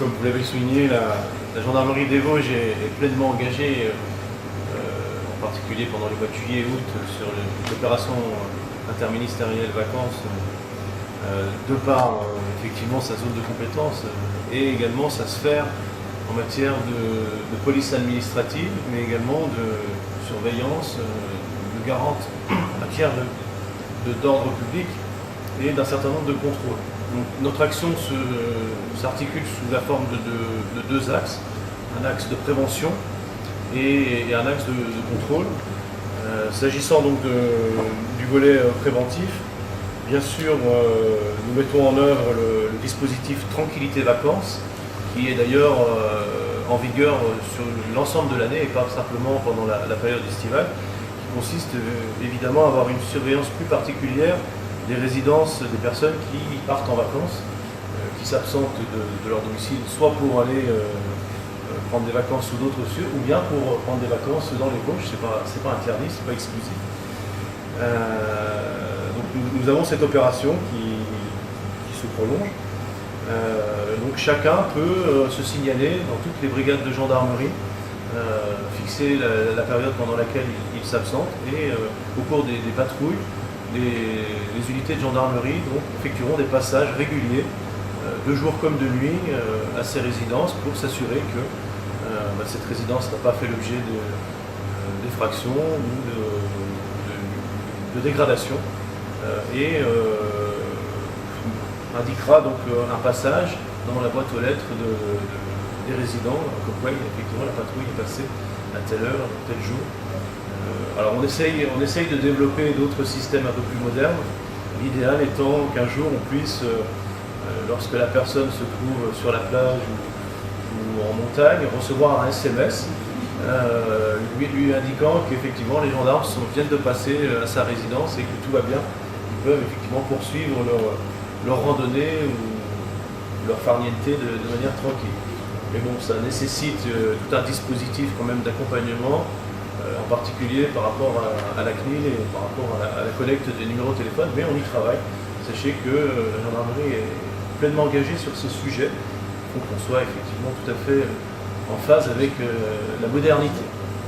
comme vous l'avez souligné, la gendarmerie des Vosges est pleinement engagée, en particulier pendant les mois de juillet et août, sur l'opération interministérielle vacances, de par effectivement sa zone de compétence et également sa sphère en matière de police administrative, mais également de surveillance, de garante en matière d'ordre public et d'un certain nombre de contrôles. Donc, notre action s'articule sous la forme de deux axes, un axe de prévention et un axe de contrôle. S'agissant donc du volet préventif, bien sûr, nous mettons en œuvre le dispositif Tranquillité Vacances, qui est d'ailleurs en vigueur sur l'ensemble de l'année et pas simplement pendant la période estivale, qui consiste évidemment à avoir une surveillance plus particulière des résidences des personnes qui partent en vacances, qui s'absentent de leur domicile, soit pour aller prendre des vacances sous d'autres cieux, ou bien pour prendre des vacances dans les Vosges. C'est pas interdit, c'est pas exclusif. Donc nous avons cette opération qui se prolonge. Donc chacun peut se signaler dans toutes les brigades de gendarmerie, fixer la période pendant laquelle il s'absente, et au cours des patrouilles, les unités de gendarmerie donc, effectueront des passages réguliers, de jour comme de nuit, à ces résidences pour s'assurer que cette résidence n'a pas fait l'objet d'effraction ou de dégradation, et indiquera donc un passage dans la boîte aux lettres des résidents, comme quoi effectivement la patrouille est passée à telle heure, tel jour. Alors on essaye de développer d'autres systèmes un peu plus modernes, l'idéal étant qu'un jour on puisse, lorsque la personne se trouve sur la plage ou en montagne, recevoir un SMS lui indiquant qu'effectivement les gendarmes viennent de passer à sa résidence et que tout va bien. Ils peuvent effectivement poursuivre leur randonnée ou leur farniente de manière tranquille. Mais bon, ça nécessite tout un dispositif quand même d'accompagnement, en particulier par rapport à la CNIL et par rapport à la collecte des numéros de téléphone, mais on y travaille. Sachez que la gendarmerie est pleinement engagée sur ces sujets, pour qu'on soit effectivement tout à fait en phase avec la modernité.